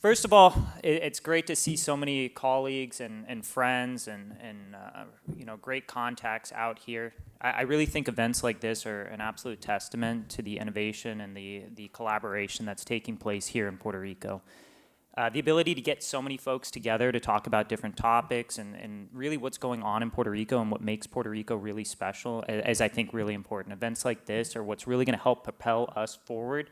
First of all, it's great to see so many colleagues and friends and great contacts out here. I really think events like this are an absolute testament to the innovation and the collaboration that's taking place here in Puerto Rico. The ability to get so many folks together to talk about different topics and really what's going on in Puerto Rico and what makes Puerto Rico really special is, I think, really important. Events like this are what's really going to help propel us forward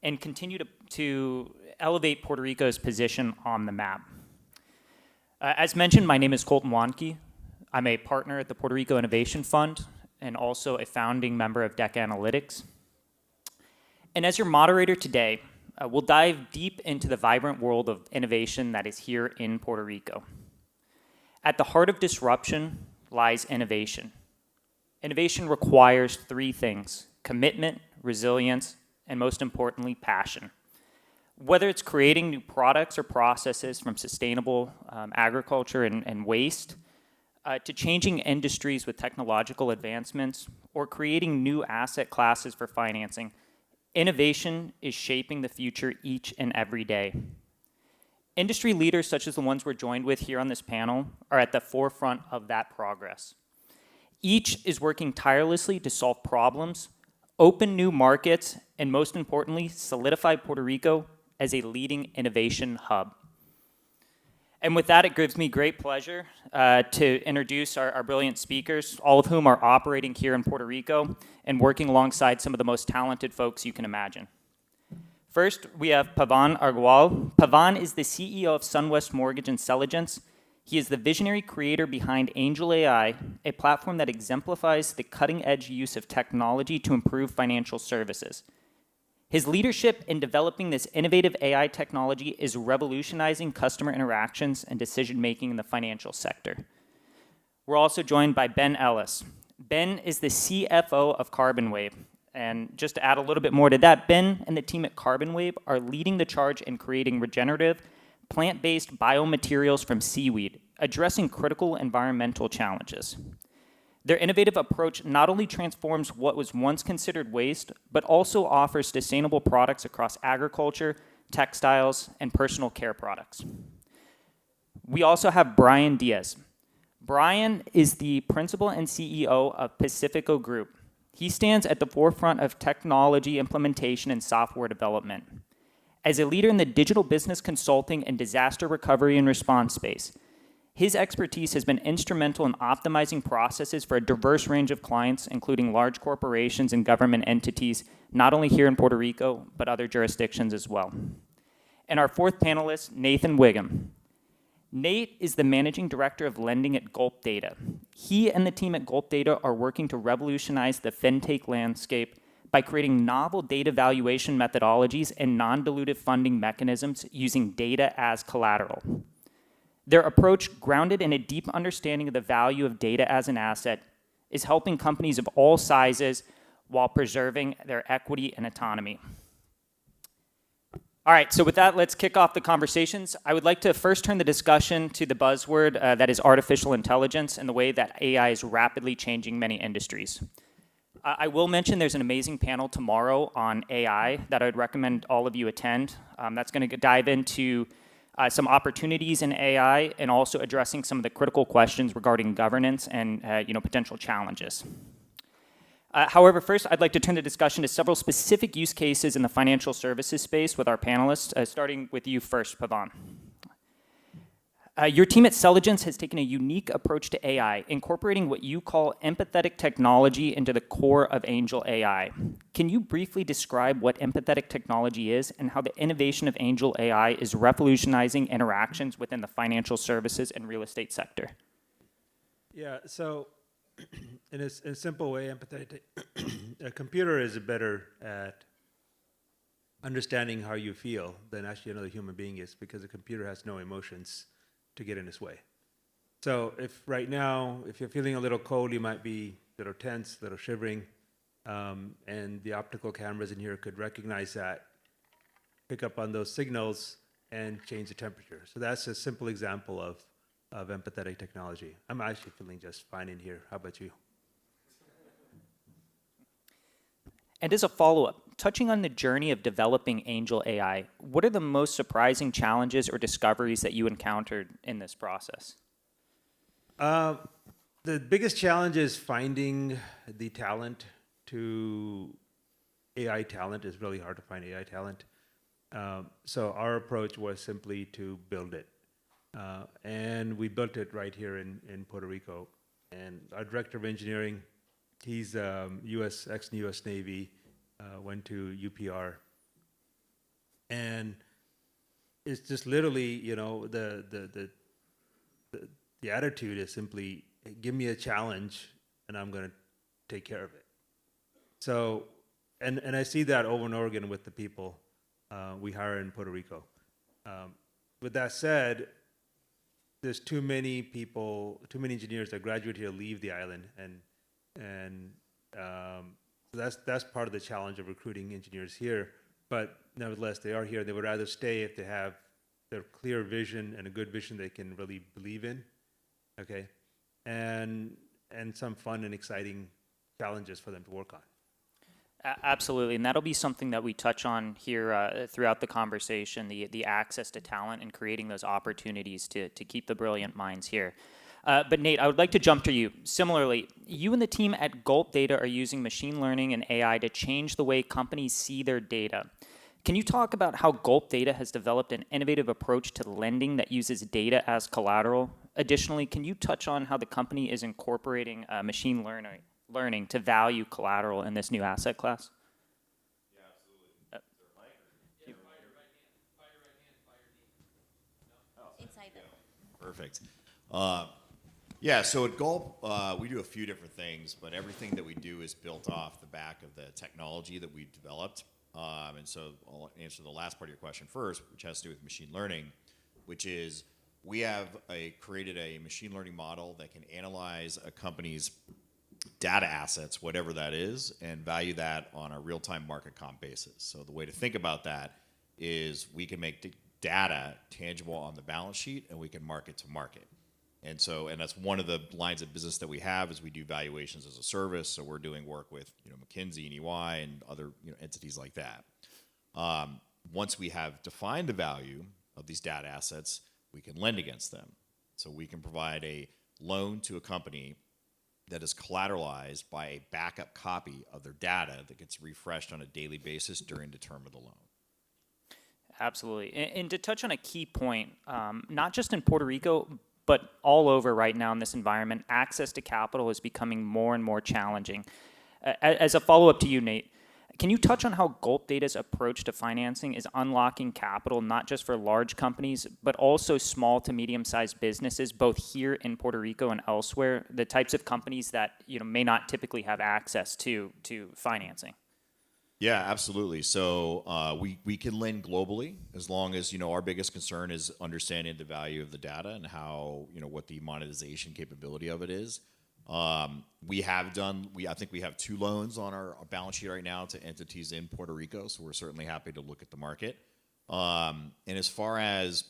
and continue to elevate Puerto Rico's position on the map. As mentioned, my name is Colton Wanke. I'm a partner at the Puerto Rico Innovation Fund and also a founding member of DEC Analytics. And as your moderator today, we'll dive deep into the vibrant world of innovation that is here in Puerto Rico. At the heart of disruption lies innovation. Innovation requires three things: commitment, resilience, and most importantly, passion. Whether it's creating new products or processes from sustainable agriculture and waste, to changing industries with technological advancements, or creating new asset classes for financing, innovation is shaping the future each and every day. Industry leaders such as the ones we're joined with here on this panel are at the forefront of that progress. Each is working tirelessly to solve problems, open new markets, and most importantly, solidify Puerto Rico as a leading innovation hub. And with that, it gives me great pleasure to introduce our brilliant speakers, all of whom are operating here in Puerto Rico and working alongside some of the most talented folks you can imagine. First, we have Pavan Agarwal. Pavan is the CEO of SunWest Mortgage Intelligence. He is the visionary creator behind Angel AI, a platform that exemplifies the cutting-edge use of technology to improve financial services. His leadership in developing this innovative AI technology is revolutionizing customer interactions and decision-making in the financial sector. We're also joined by Ben Ellis. Ben is the CFO of CarbonWave. And just to add a little bit more to that, Ben and the team at CarbonWave are leading the charge in creating regenerative, plant-based biomaterials from seaweed, addressing critical environmental challenges. Their innovative approach not only transforms what was once considered waste, but also offers sustainable products across agriculture, textiles, and personal care products. We also have Brian Diaz. Brian is the principal and CEO of Pacifico Group. He stands at the forefront of technology implementation and software development. As a leader in the digital business consulting and disaster recovery and response space, his expertise has been instrumental in optimizing processes for a diverse range of clients, including large corporations and government entities, not only here in Puerto Rico, but other jurisdictions as well. And our fourth panelist, Nathan Wiggum. Nate is the managing director of lending at Gulp Data. He and the team at Gulp Data are working to revolutionize the fintech landscape by creating novel data valuation methodologies and non-dilutive funding mechanisms using data as collateral. Their approach, grounded in a deep understanding of the value of data as an asset, is helping companies of all sizes while preserving their equity and autonomy. All right, so with that, let's kick off the conversations. I would like to first turn the discussion to the buzzword that is artificial intelligence and the way that AI is rapidly changing many industries. I will mention there's an amazing panel tomorrow on AI that I would recommend all of you attend. That's going to dive into some opportunities in AI and also addressing some of the critical questions regarding governance and potential challenges. However, first, I'd like to turn the discussion to several specific use cases in the financial services space with our panelists, starting with you first, Pavan. Your team at Selligence has taken a unique approach to AI, incorporating what you call empathetic technology into the core of Angel AI. Can you briefly describe what empathetic technology is and how the innovation of Angel AI is revolutionizing interactions within the financial services and real estate sector? Yeah, so in a simple way, empathetic, a computer is better at understanding how you feel than actually another human being is, because a computer has no emotions to get in its way. So if right now, if you're feeling a little cold, you might be a little tense, a little shivering, and the optical cameras in here could recognize that, pick up on those signals, and change the temperature. So that's a simple example of empathetic technology. I'm actually feeling just fine in here. How about you? And as a follow-up, touching on the journey of developing Angel AI, what are the most surprising challenges or discoveries that you encountered in this process? The biggest challenge is finding the talent to AI talent. Is really hard to find AI talent. So our approach was simply to build it. And we built it right here in Puerto Rico. And our director of engineering, he's ex-US Navy, went to UPR. And it's just literally, the attitude is simply, give me a challenge and I'm going to take care of it. So, and I see that over and over again with the people we hire in Puerto Rico. With that said, there's too many people, too many engineers that graduate here leave the island, and so that's part of the challenge of recruiting engineers here. But nevertheless, they are here. They would rather stay if they have their clear vision and a good vision they can really believe in, okay, and some fun and exciting challenges for them to work on. Absolutely, and that'll be something that we touch on here throughout the conversation, the access to talent and creating those opportunities to keep the brilliant minds here. But Nate, I would like to jump to you. Similarly, you and the team at Gulp Data are using machine learning and AI to change the way companies see their data. Can you talk about how Gulp Data has developed an innovative approach to lending that uses data as collateral? Additionally, can you touch on how the company is incorporating machine learning to value collateral in this new asset class? Yeah, absolutely. Inside them. Perfect. Yeah, so at Gulp, we do a few different things, but everything that we do is built off the back of the technology that we've developed. And so I'll answer the last part of your question first, which has to do with machine learning, which is we have created a machine learning model that can analyze a company's data assets, whatever that is, and value that on a real-time market comp basis. So the way to think about that is we can make data tangible on the balance sheet, and we can market to market. And that's one of the lines of business that we have is we do valuations as a service. So we're doing work with McKinsey and EY and other entities like that. Once we have defined the value of these data assets, we can lend against them. So we can provide a loan to a company that is collateralized by a backup copy of their data that gets refreshed on a daily basis during the term of the loan. Absolutely. And to touch on a key point, not just in Puerto Rico, but all over right now in this environment, access to capital is becoming more and more challenging. As a follow-up to you, Nate, can you touch on how Gulp Data's approach to financing is unlocking capital, not just for large companies, but also small to medium-sized businesses, both here in Puerto Rico and elsewhere, the types of companies that may not typically have access to financing? Yeah, absolutely. So we can lend globally as long as our biggest concern is understanding the value of the data and how what the monetization capability of it is. We have done. I think we have 2 loans on our balance sheet right now to entities in Puerto Rico. So we're certainly happy to look at the market. And as far as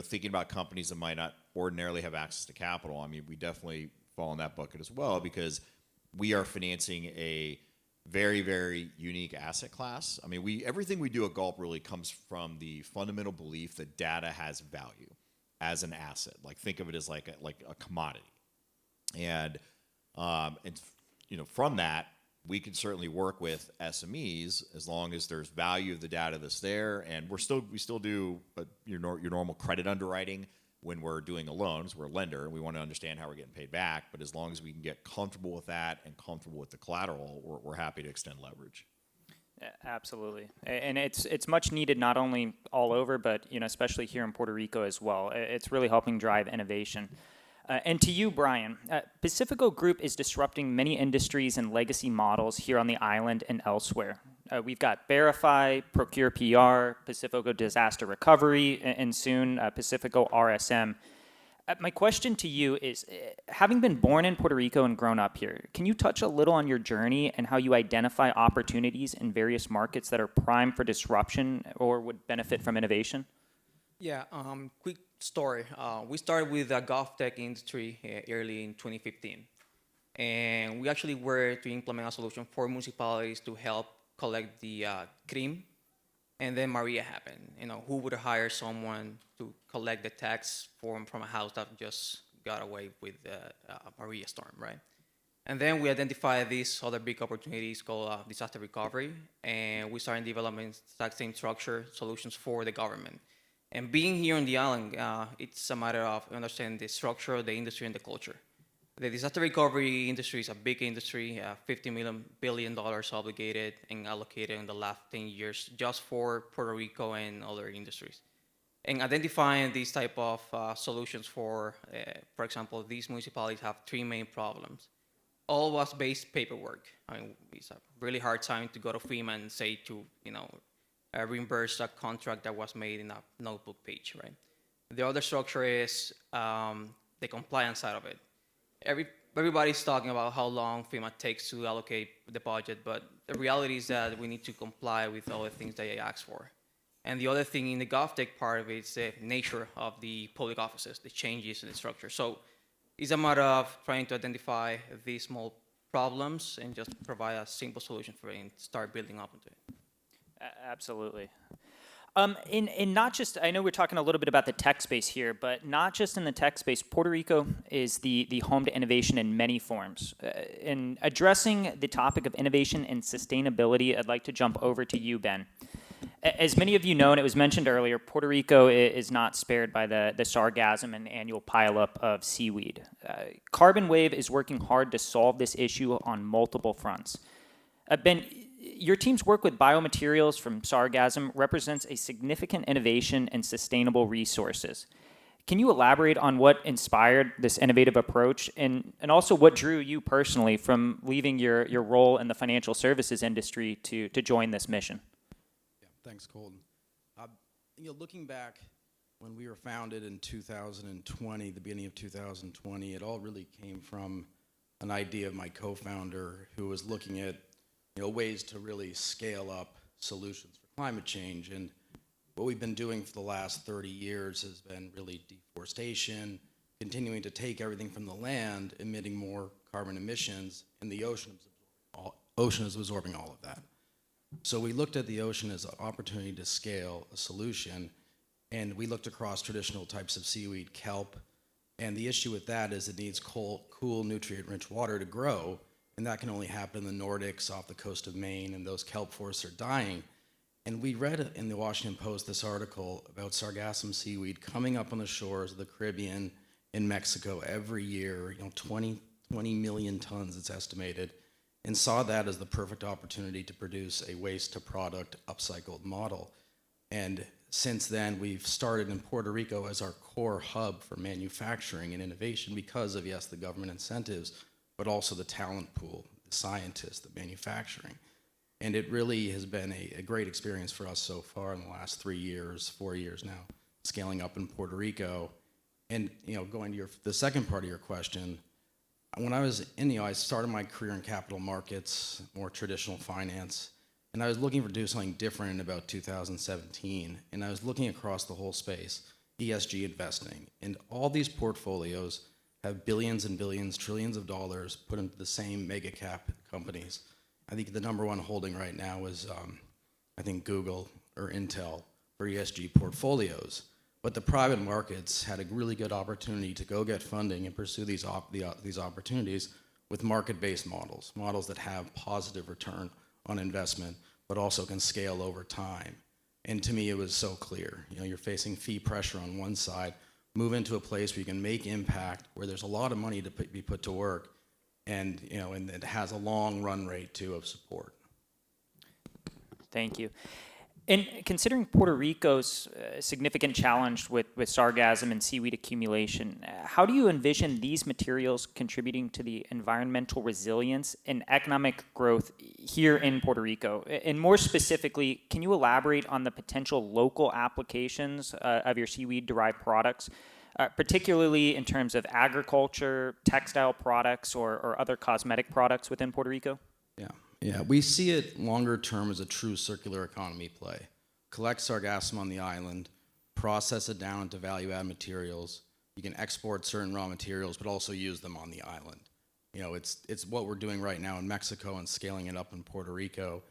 thinking about companies that might not ordinarily have access to capital, I mean, we definitely fall in that bucket as well because we are financing a very, very unique asset class. I mean, everything we do at Gulp really comes from the fundamental belief that data has value as an asset. Like think of it as like a commodity, and from that we can certainly work with SMEs as long as there's value of the data that's there, and we still do your normal credit underwriting. When we're doing a loan, we're a lender, and we want to understand how we're getting paid back. But as long as we can get comfortable with that and comfortable with the collateral, we're happy to extend leverage. Yeah, absolutely, and it's much needed not only all over, but especially here in Puerto Rico as well. It's really helping drive innovation. And to you, Brian, Pacifico Group is disrupting many industries and legacy models here on the island and elsewhere. We've got Verify, Procure PR, Pacifico Disaster Recovery, and soon Pacifico RSM. My question to you is, having been born in Puerto Rico and grown up here, can you touch a little on your journey and how you identify opportunities in various markets that are primed for disruption or would benefit from innovation? Yeah, quick story. We started with the golf tech industry early in 2015. And we actually were to implement a solution for municipalities to help collect the cream, and then Maria happened. Who would hire someone to collect the tax from a house that just got away with Maria storm, right? And then we identified these other big opportunities called disaster recovery, and we started developing exact same structure solutions for the government. And being here on the island, it's a matter of understanding the structure, the industry, and the culture. The disaster recovery industry is a big industry, $50 billion obligated and allocated in the last 10 years just for Puerto Rico and other industries. And identifying these type of solutions for example, these municipalities have three main problems. All was based paperwork. I mean, it's a really hard time to go to FEMA and say to, reimburse a contract that was made in a notebook page, right? The other structure is the compliance side of it. Everybody's talking about how long FEMA takes to allocate the budget, but the reality is that we need to comply with all the things that they ask for. And the other thing in the GovTech part of it is the nature of the public offices, the changes in the structure. So it's a matter of trying to identify these small problems and just provide a simple solution for it and start building up into it. Absolutely. In not just, I know we're talking a little bit about the tech space here, but not just in the tech space, Puerto Rico is the home to innovation in many forms. In addressing the topic of innovation and sustainability, I'd like to jump over to you, Ben. As many of you know, and it was mentioned earlier, Puerto Rico is not spared by the sargassum and annual pileup of seaweed. Carbon Wave is working hard to solve this issue on multiple fronts. Ben, your team's work with biomaterials from sargassum represents a significant innovation in sustainable resources. Can you elaborate on what inspired this innovative approach and also what drew you personally from leaving your role in the financial services industry to join this mission? Yeah, thanks, Colton. Looking back when we were founded in 2020, the beginning of 2020, it all really came from an idea of my co-founder who was looking at ways to really scale up solutions for climate change. And what we've been doing for the last 30 years has been really deforestation, continuing to take everything from the land, emitting more carbon emissions, and the ocean is absorbing all of that. So we looked at the ocean as an opportunity to scale a solution, and we looked across traditional types of seaweed, kelp, and the issue with that is it needs cool, nutrient-rich water to grow, and that can only happen in the Nordics, off the coast of Maine, and those kelp forests are dying. And we read in the Washington Post this article about sargassum seaweed coming up on the shores of the Caribbean in Mexico every year, 20 million tons it's estimated, and saw that as the perfect opportunity to produce a waste to product upcycled model. And since then, we've started in Puerto Rico as our core hub for manufacturing and innovation because of, yes, the government incentives, but also the talent pool, the scientists, the manufacturing. And it really has been a great experience for us so far in the last 4 years now, scaling up in Puerto Rico. And going to the second part of your question, when I was I started my career in capital markets, more traditional finance, and I was looking to do something different in about 2017. And I was looking across the whole space, ESG investing, and all these portfolios have billions and billions, trillions of dollars put into the same mega cap companies. I think the number one holding right now is, I think Google or Intel for ESG portfolios. But the private markets had a really good opportunity to go get funding and pursue these opportunities with market-based models that have positive return on investment, but also can scale over time. And to me, it was so clear. You're facing fee pressure on one side, move into a place where you can make impact, where there's a lot of money to be put to work, and and it has a long run rate too of support. Thank you. And considering Puerto Rico's significant challenge with sargassum and seaweed accumulation, how do you envision these materials contributing to the environmental resilience and economic growth here in Puerto Rico? And more specifically, can you elaborate on the potential local applications of your seaweed-derived products, particularly in terms of agriculture, textile products, or other cosmetic products within Puerto Rico? Yeah, we see it longer term as a true circular economy play. Collect sargassum on the island, process it down into value-add materials. You can export certain raw materials, but also use them on the island. It's what we're doing right now in Mexico and scaling it up in Puerto Rico.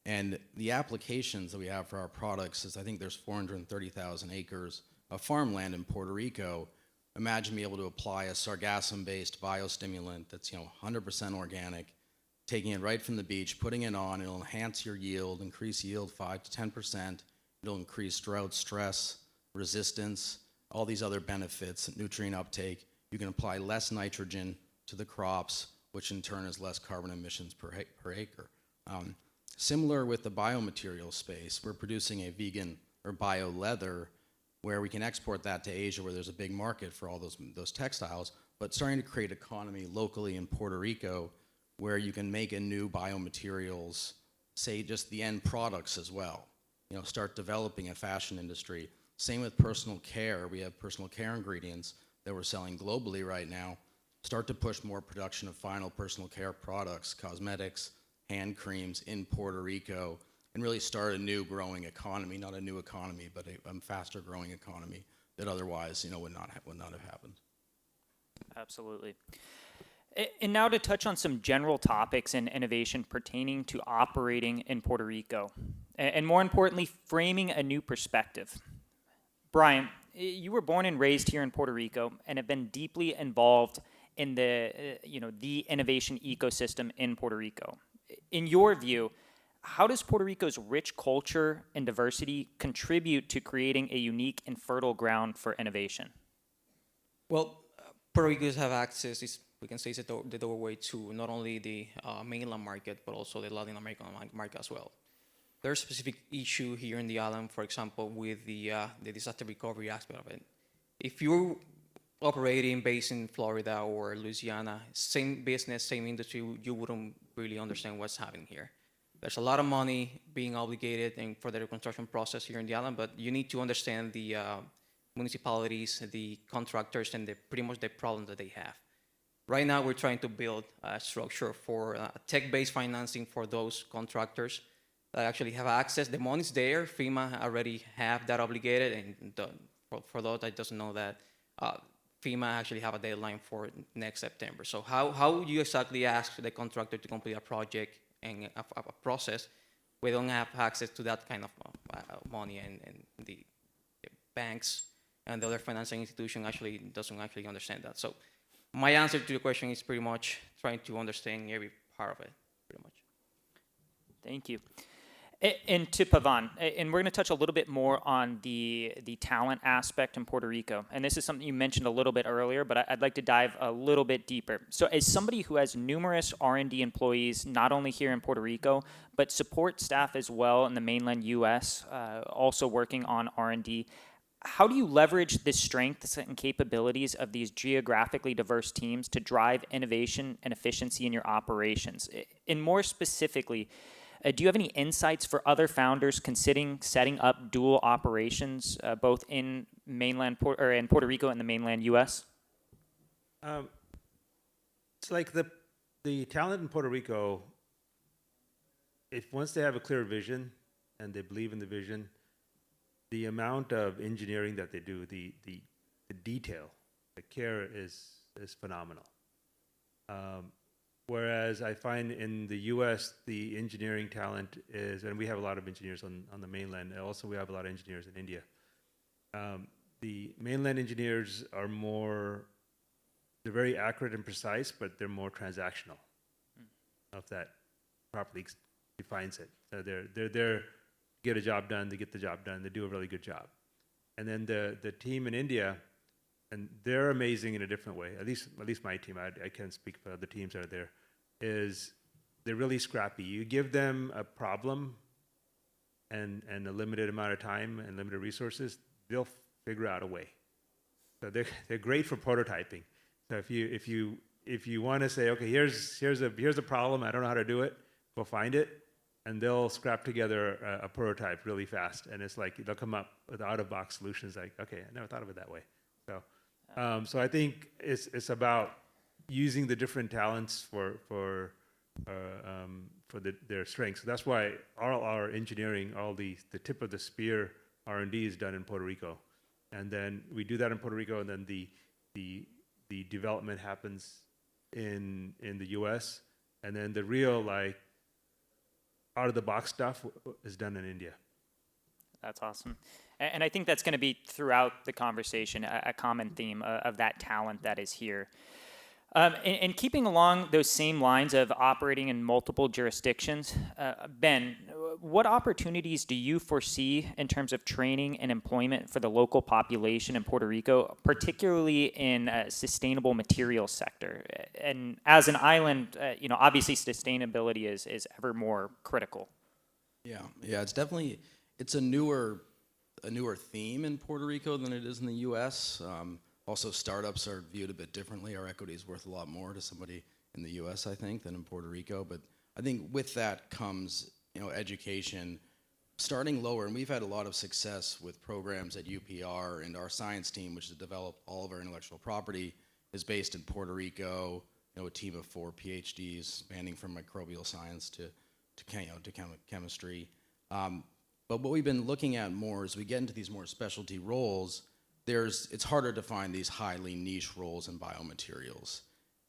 And the applications that we have for our products is, I think there's 430,000 acres of farmland in Puerto Rico. Imagine being able to apply a sargassum-based biostimulant that's 100% organic, taking it right from the beach, putting it on. It'll enhance your yield, increase yield 5 to 10%. It'll increase drought stress, resistance, all these other benefits, nutrient uptake. You can apply less nitrogen to the crops, which in turn is less carbon emissions per acre. Similar with the biomaterial space, we're producing a vegan or bio leather where we can export that to Asia where there's a big market for all those textiles, but starting to create economy locally in Puerto Rico where you can make a new biomaterials, say just the end products as well. Start developing a fashion industry. Same with personal care. We have personal care ingredients that we're selling globally right now. Start to push more production of final personal care products, cosmetics, hand creams in Puerto Rico, and really start a new growing economy, not a new economy, but a faster growing economy that otherwise, would not have happened. Absolutely. And now to touch on some general topics in innovation pertaining to operating in Puerto Rico, and more importantly, framing a new perspective. Brian, you were born and raised here in Puerto Rico and have been deeply involved in the innovation ecosystem in Puerto Rico. In your view, how does Puerto Rico's rich culture and diversity contribute to creating a unique and fertile ground for innovation? Well, Puerto Ricans have access, we can say it's the doorway to not only the mainland market, but also the Latin American market as well. There's a specific issue here in the island, for example, with the disaster recovery aspect of it. If you're operating based in Florida or Louisiana, same business, same industry, you wouldn't really understand what's happening here. There's a lot of money being obligated for the reconstruction process here in the island, but you need to understand the municipalities, the contractors, and pretty much the problems that they have. Right now, we're trying to build a structure for tech-based financing for those contractors that actually have access. The money's there. FEMA already have that obligated, and for those that doesn't know that, FEMA actually have a deadline for next September. So how you exactly ask the contractor to complete a project and a process? We don't have access to that kind of money, and the banks and the other financial institution doesn't actually understand that. So my answer to the question is pretty much trying to understand every part of it, pretty much. Thank you. And to Pavan, and we're going to touch a little bit more on the talent aspect in Puerto Rico. And this is something you mentioned a little bit earlier, but I'd like to dive a little bit deeper. So as somebody who has numerous R&D employees, not only here in Puerto Rico, but support staff as well in the mainland U.S., also working on R&D, how do you leverage the strengths and capabilities of these geographically diverse teams to drive innovation and efficiency in your operations? And more specifically, do you have any insights for other founders considering setting up dual operations, both in in Puerto Rico and the mainland U.S.? It's like the talent in Puerto Rico. If once they have a clear vision and they believe in the vision, the amount of engineering that they do, the detail, the care is phenomenal. Whereas I find in the U.S., the engineering talent is, and we have a lot of engineers on the mainland, and also we have a lot of engineers in India. The mainland engineers are they're very accurate and precise, but they're more transactional, if that properly defines it. So they're there to get a job done, they get the job done, they do a really good job. And then the team in India, and they're amazing in a different way. At least my team. I can't speak for other teams that are there. They're really scrappy. You give them a problem and a limited amount of time and limited resources, they'll figure out a way. So they're great for prototyping. So if you want to say, okay, here's a problem, I don't know how to do it, go find it, and they'll scrap together a prototype really fast. And it's like they'll come up with out-of-box solutions. Like, okay, I never thought of it that way. So I think it's about using the different talents for their strengths. So that's why all our engineering, all the tip of the spear R&D is done in Puerto Rico, and then we do that in Puerto Rico, and then the development happens in the U.S. and then the real out of the box stuff is done in India. That's awesome. And I think that's going to be throughout the conversation, a common theme of that talent that is here. And keeping along those same lines of operating in multiple jurisdictions, Ben, what opportunities do you foresee in terms of training and employment for the local population in Puerto Rico, particularly in sustainable materials sector? And as an island, obviously sustainability is ever more critical. Yeah, it's definitely it's a newer theme in Puerto Rico than it is in the U.S. Also, startups are viewed a bit differently. Our equity is worth a lot more to somebody in the U.S., I think, than in Puerto Rico. But I think with that comes, education starting lower. And we've had a lot of success with programs at UPR, and our science team, which has developed all of our intellectual property, is based in Puerto Rico. A team of 4 PhDs spanning from microbial science to chemistry. But what we've been looking at more as we get into these more specialty roles, it's harder to find these highly niche roles in biomaterials.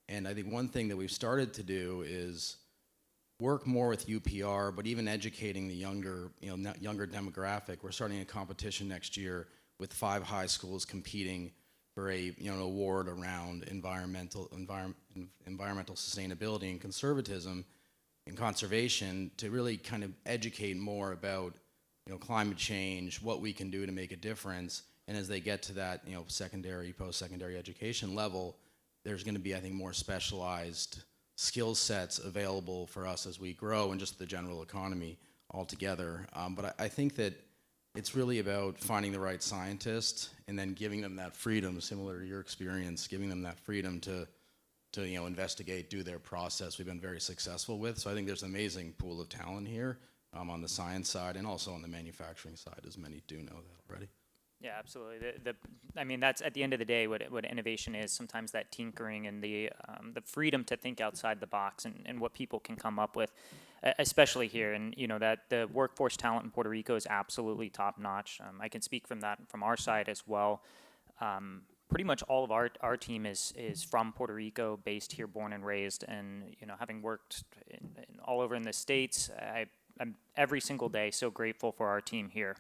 And I think one thing that we've started to do is work more with UPR, but even educating the younger demographic. We're starting a competition next year with 5 high schools competing for an award around environmental sustainability and conservatism and conservation to really kind of educate more about climate change, what we can do to make a difference. And as they get to that, secondary, post-secondary education level, there's going to be, I think, more specialized skill sets available for us as we grow and just the general economy altogether. But I think that it's really about finding the right scientist and then giving them that freedom, similar to your experience, giving them that freedom to investigate, do their process. We've been very successful with. So I think there's an amazing pool of talent here on the science side and also on the manufacturing side, as many do know that already. Yeah, absolutely. That's at the end of the day what innovation is. Sometimes that tinkering and the freedom to think outside the box and what people can come up with, especially here. And that the workforce talent in Puerto Rico is absolutely top notch. I can speak from our side as well. Pretty much all of our team is from Puerto Rico, based here, born and raised. And having worked all over in the States, I'm every single day so grateful for our team here.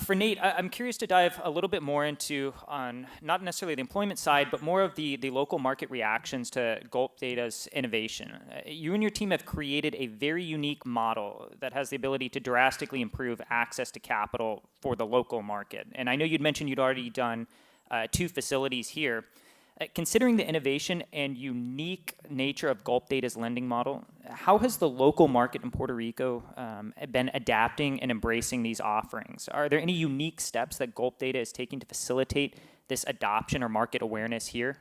For Nate, I'm curious to dive a little bit more into on not necessarily the employment side, but more of the local market reactions to Gulp Data's innovation. You and your team have created a very unique model that has the ability to drastically improve access to capital for the local market. And I know you'd mentioned you'd already done 2 facilities here. Considering the innovation and unique nature of Gulp Data's lending model, how has the local market in Puerto Rico been adapting and embracing these offerings? Are there any unique steps that Gulp Data is taking to facilitate this adoption or market awareness here?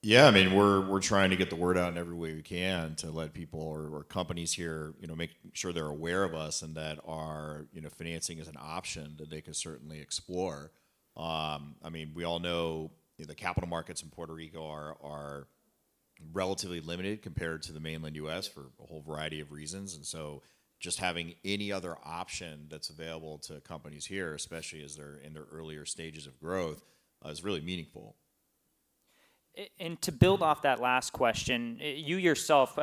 Yeah, we're trying to get the word out in every way we can to let people or companies here, make sure they're aware of us and that our, financing is an option that they can certainly explore. We all know the capital markets in Puerto Rico are relatively limited compared to the mainland U.S. for a whole variety of reasons. And so just having any other option that's available to companies here, especially as they're in their earlier stages of growth, is really meaningful. And to build off that last question, you yourself,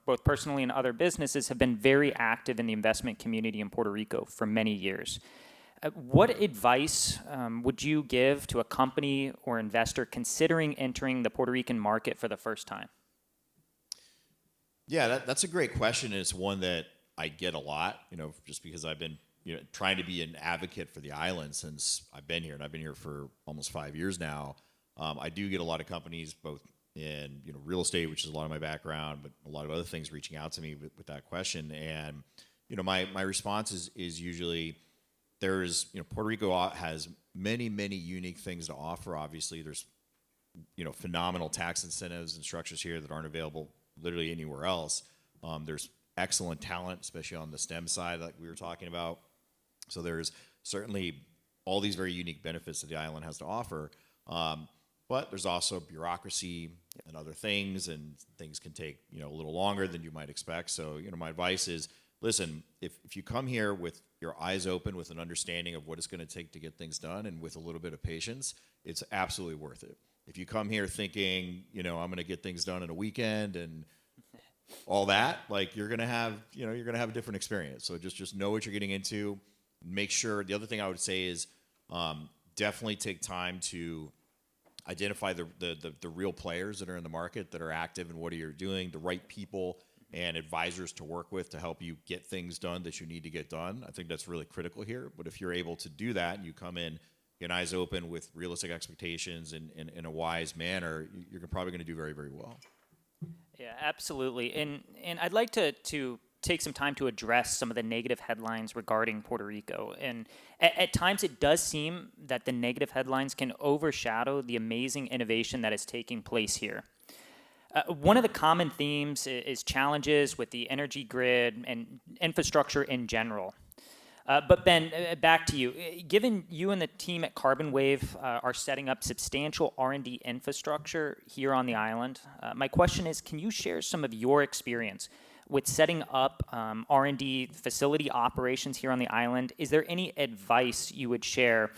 both personally and other businesses, have been very active in the investment community in Puerto Rico for many years. What advice would you give to a company or investor considering entering the Puerto Rican market for the first time? Yeah, that's a great question. And it's one that I get a lot, just because I've been trying to be an advocate for the island since I've been here, and I've been here for almost 5 years now. I do get a lot of companies, both in real estate, which is a lot of my background, but a lot of other things reaching out to me with that question. And my response is usually, there's, Puerto Rico has many, many unique things to offer. Obviously, there's, phenomenal tax incentives and structures here that aren't available literally anywhere else. There's excellent talent, especially on the STEM side, like we were talking about. So there's certainly all these very unique benefits that the island has to offer. But there's also bureaucracy and other things, and things can take, a little longer than you might expect. So, my advice is, listen, if you come here with your eyes open, with an understanding of what it's going to take to get things done, and with a little bit of patience, it's absolutely worth it. If you come here thinking, I'm going to get things done in a weekend and all that, like you're gonna have a different experience. So just know what you're getting into. Make sure. The other thing I would say is definitely take time to identify the real players that are in the market that are active and what are you doing, the right people and advisors to work with to help you get things done that you need to get done. I think that's really critical here. But if you're able to do that and you come in, get eyes open with realistic expectations and in a wise manner, you're probably going to do very, very well. Yeah, absolutely. And I'd like to take some time to address some of the negative headlines regarding Puerto Rico. And at times it does seem that the negative headlines can overshadow the amazing innovation that is taking place here. One of the common themes is challenges with the energy grid and infrastructure in general. But Ben, back to you. Given you and the team at Carbon Wave are setting up substantial R&D infrastructure here on the island, my question is, can you share some of your experience with setting up R&D facility operations here on the island? Is there any advice you would share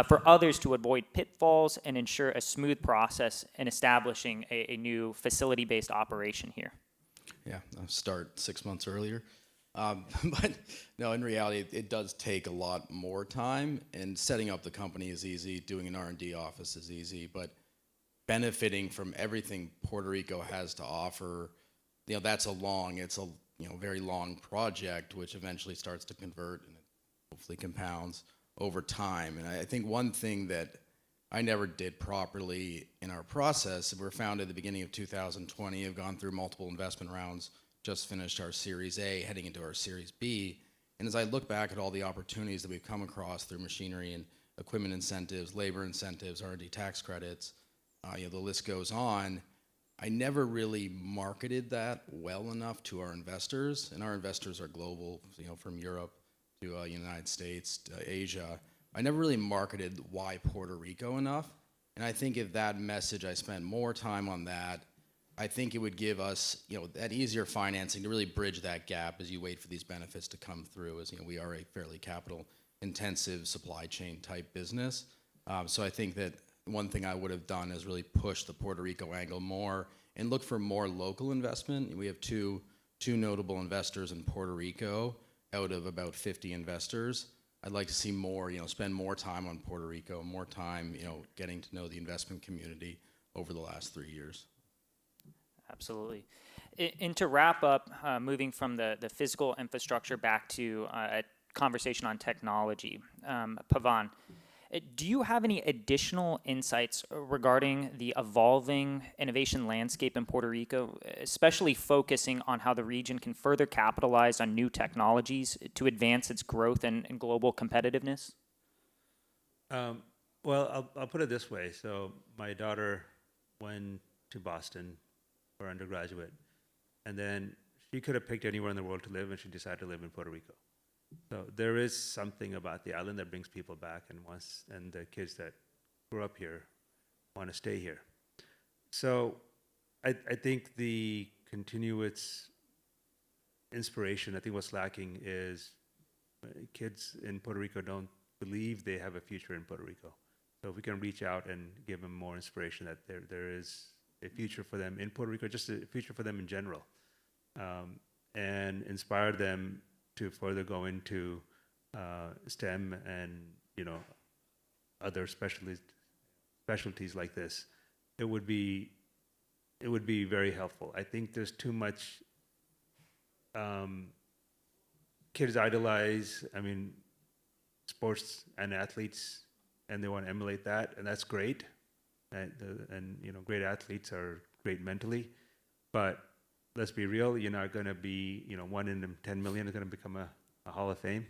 for others to avoid pitfalls and ensure a smooth process in establishing a new facility-based operation here? Yeah, I'll start 6 months earlier. But no, in reality, it does take a lot more time, and setting up the company is easy. Doing an R&D office is easy, but benefiting from everything Puerto Rico has to offer, that's it's a very long project, which eventually starts to convert and it hopefully compounds over time. And I think one thing that I never did properly in our process, we were founded at the beginning of 2020, have gone through multiple investment rounds, just finished our Series A, heading into our Series B. And as I look back at all the opportunities that we've come across through machinery and equipment incentives, labor incentives, R&D tax credits, the list goes on, I never really marketed that well enough to our investors. And our investors are global, from Europe to United States to Asia. I never really marketed why Puerto Rico enough. And I think if that message, I spent more time on that, I think it would give us, that easier financing to really bridge that gap as you wait for these benefits to come through. As we are a fairly capital-intensive supply chain type business. So I think that one thing I would have done is really push the Puerto Rico angle more and look for more local investment. We have two notable investors in Puerto Rico out of about 50 investors. I'd like to see more, spend more time on Puerto Rico, more time, getting to know the investment community over the last 3 years. Absolutely. And to wrap up, moving from the physical infrastructure back to a conversation on technology, Pavan, do you have any additional insights regarding the evolving innovation landscape in Puerto Rico, especially focusing on how the region can further capitalize on new technologies to advance its growth and global competitiveness? Well, I'll put it this way. So my daughter went to Boston for undergraduate, and then she could have picked anywhere in the world to live, and she decided to live in Puerto Rico. So there is something about the island that brings people back, and the kids that grew up here want to stay here. So I think the continuous inspiration, I think what's lacking is kids in Puerto Rico don't believe they have a future in Puerto Rico. So if we can reach out and give them more inspiration that there is a future for them in Puerto Rico, just a future for them in general, and inspire them to further go into STEM and other specialties like this, it would be very helpful. I think there's too much. Kids idolize, sports and athletes, and they want to emulate that, and that's great. And great athletes are great mentally, but let's be real, you're not going to be, 1 in 10 million is going to become a Hall of Fame,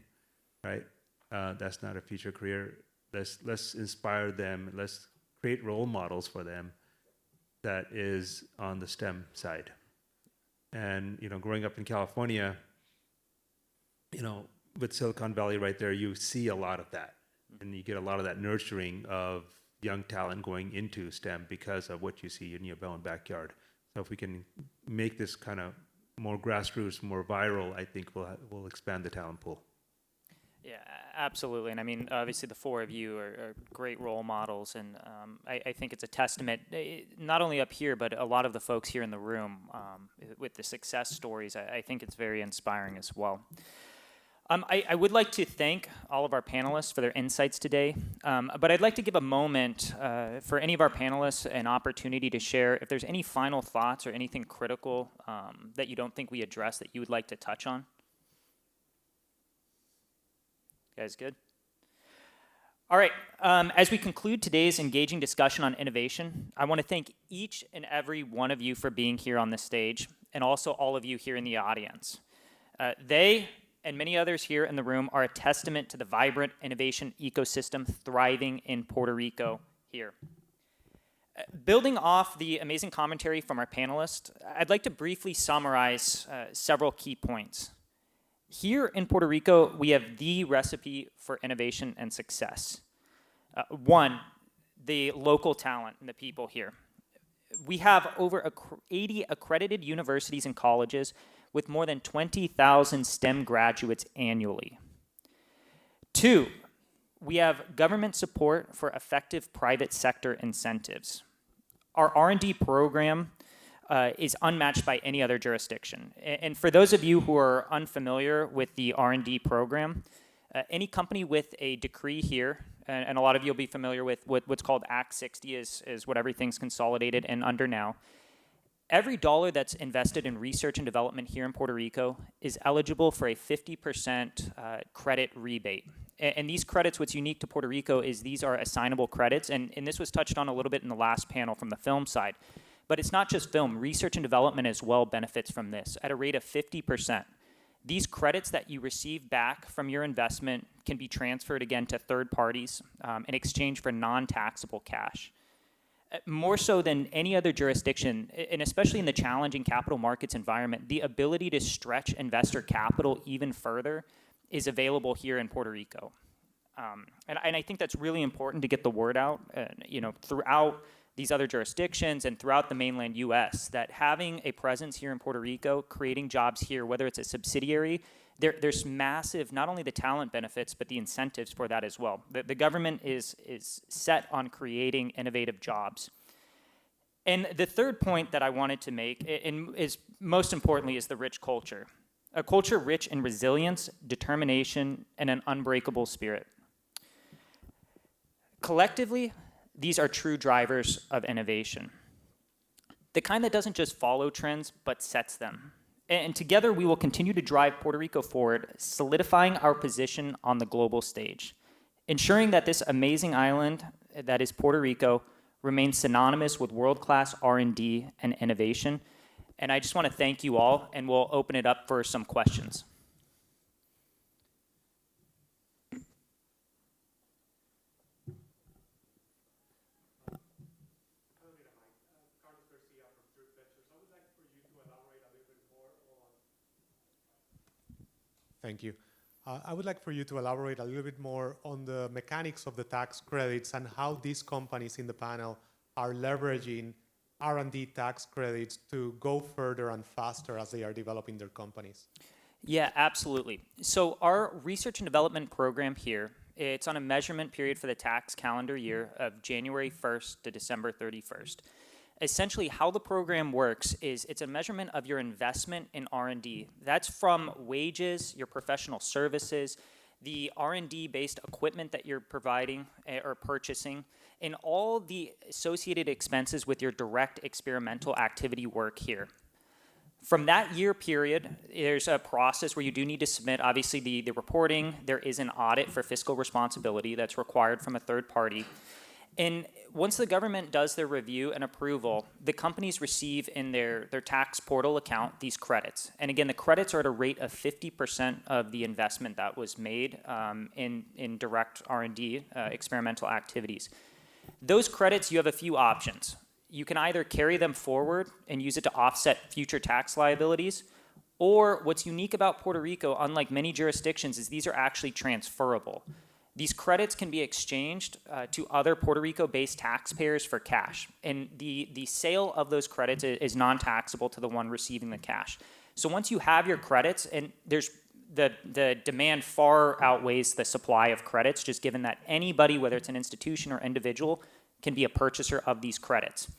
right? That's not a future career. Let's inspire them. Let's create role models for them that is on the STEM side. And, growing up in California, with Silicon Valley right there, you see a lot of that. And you get a lot of that nurturing of young talent going into STEM because of what you see in your own backyard. So if we can make this kind of more grassroots, more viral, I think we'll expand the talent pool. Yeah, absolutely. And I mean, obviously, the four of you are great role models. And I think it's a testament, not only up here, but a lot of the folks here in the room with the success stories. I think it's very inspiring as well. I would like to thank all of our panelists for their insights today, but I'd like to give a moment for any of our panelists an opportunity to share if there's any final thoughts or anything critical that you don't think we addressed that you would like to touch on. You guys good? All right, as we conclude today's engaging discussion on innovation, I want to thank each and every one of you for being here on the stage, and also all of you here in the audience. They and many others here in the room are a testament to the vibrant innovation ecosystem thriving in Puerto Rico here. Building off the amazing commentary from our panelists, I'd like to briefly summarize several key points. Here in Puerto Rico, we have the recipe for innovation and success. One, the local talent and the people here. We have over 80 accredited universities and colleges with more than 20,000 STEM graduates annually. Two, we have government support for effective private sector incentives. Our R&D program is unmatched by any other jurisdiction. And for those of you who are unfamiliar with the R&D program, any company with a decree here, and a lot of you will be familiar with what's called Act 60 is what everything's consolidated and under now. Every dollar that's invested in research and development here in Puerto Rico is eligible for a 50% credit rebate. And these credits, what's unique to Puerto Rico is these are assignable credits, and this was touched on a little bit in the last panel from the film side. But it's not just film. Research and development as well benefits from this at a rate of 50%. These credits that you receive back from your investment can be transferred again to third parties in exchange for non-taxable cash. More so than any other jurisdiction, and especially in the challenging capital markets environment, the ability to stretch investor capital even further is available here in Puerto Rico. And I think that's really important to get the word out, throughout these other jurisdictions and throughout the mainland U.S., that having a presence here in Puerto Rico, creating jobs here, whether it's a subsidiary, there's massive, not only the talent benefits, but the incentives for that as well. The government is set on creating innovative jobs. And the third point that I wanted to make, is most importantly, is the rich culture. A culture rich in resilience, determination, and an unbreakable spirit. Collectively, these are true drivers of innovation. The kind that doesn't just follow trends, but sets them. And together we will continue to drive Puerto Rico forward, solidifying our position on the global stage, ensuring that this amazing island that is Puerto Rico remains synonymous with world-class R&D and innovation. And I just want to thank you all, and we'll open it up for some questions. Thank you. I would like for you to elaborate a little bit more on the mechanics of the tax credits and how these companies in the panel are leveraging R&D tax credits to go further and faster as they are developing their companies. Yeah, absolutely. So our research and development program here, it's on a measurement period for the tax calendar year of January 1st to December 31st. Essentially, how the program works is it's a measurement of your investment in R&D. That's from wages, your professional services, the R&D-based equipment that you're providing or purchasing, and all the associated expenses with your direct experimental activity work here. From that year period, there's a process where you do need to submit, obviously, the reporting. There is an audit for fiscal responsibility that's required from a third party. And once the government does their review and approval, the companies receive in their tax portal account these credits. And again, the credits are at a rate of 50% of the investment that was made in direct R&D experimental activities. Those credits, you have a few options. You can either carry them forward and use it to offset future tax liabilities, or what's unique about Puerto Rico, unlike many jurisdictions, is these are actually transferable. These credits can be exchanged to other Puerto Rico-based taxpayers for cash. And the sale of those credits is non-taxable to the one receiving the cash. So once you have your credits, and there's the demand far outweighs the supply of credits, just given that anybody, whether it's an institution or individual, can be a purchaser of these credits.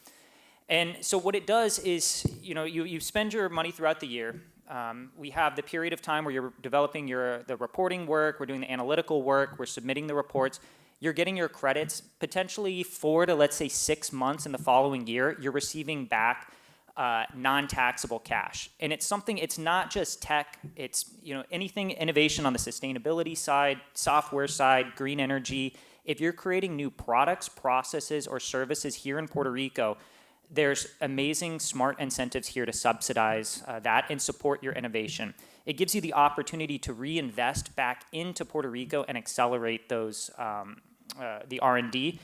And so what it does is, you spend your money throughout the year. We have the period of time where you're developing the reporting work, we're doing the analytical work, we're submitting the reports. You're getting your credits potentially 4 to, let's say, 6 months in the following year. You're receiving back non-taxable cash. And it's not just tech, it's anything innovation on the sustainability side, software side, green energy. If you're creating new products, processes, or services here in Puerto Rico, there's amazing smart incentives here to subsidize that and support your innovation. It gives you the opportunity to reinvest back into Puerto Rico and accelerate those the R&D.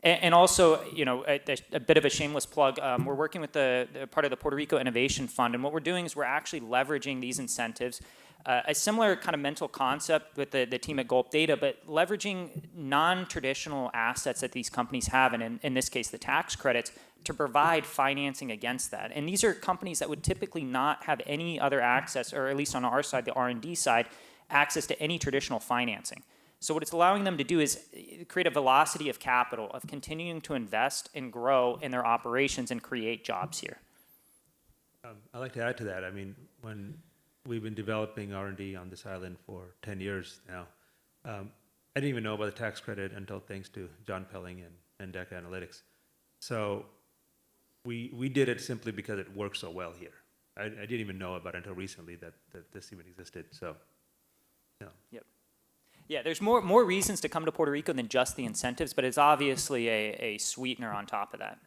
And also, a bit of a shameless plug, we're working with the part of the Puerto Rico Innovation Fund, and what we're doing is we're actually leveraging these incentives. A similar kind of mental concept with the team at Gulp Data, but leveraging non-traditional assets that these companies have, and in this case, the tax credits, to provide financing against that. And these are companies that would typically not have any other access, or at least on our side, the R&D side, access to any traditional financing. So what it's allowing them to do is create a velocity of capital, of continuing to invest and grow in their operations and create jobs here. I'd like to add to that. I mean, when we've been developing R&D on this island for 10 years now, I didn't even know about the tax credit until thanks to John Pelling and DECA Analytics. So we did it simply because it works so well here. I didn't even know about it until recently that this even existed. So, Yep. Yeah, there's more reasons to come to Puerto Rico than just the incentives, but it's obviously a sweetener on top of that.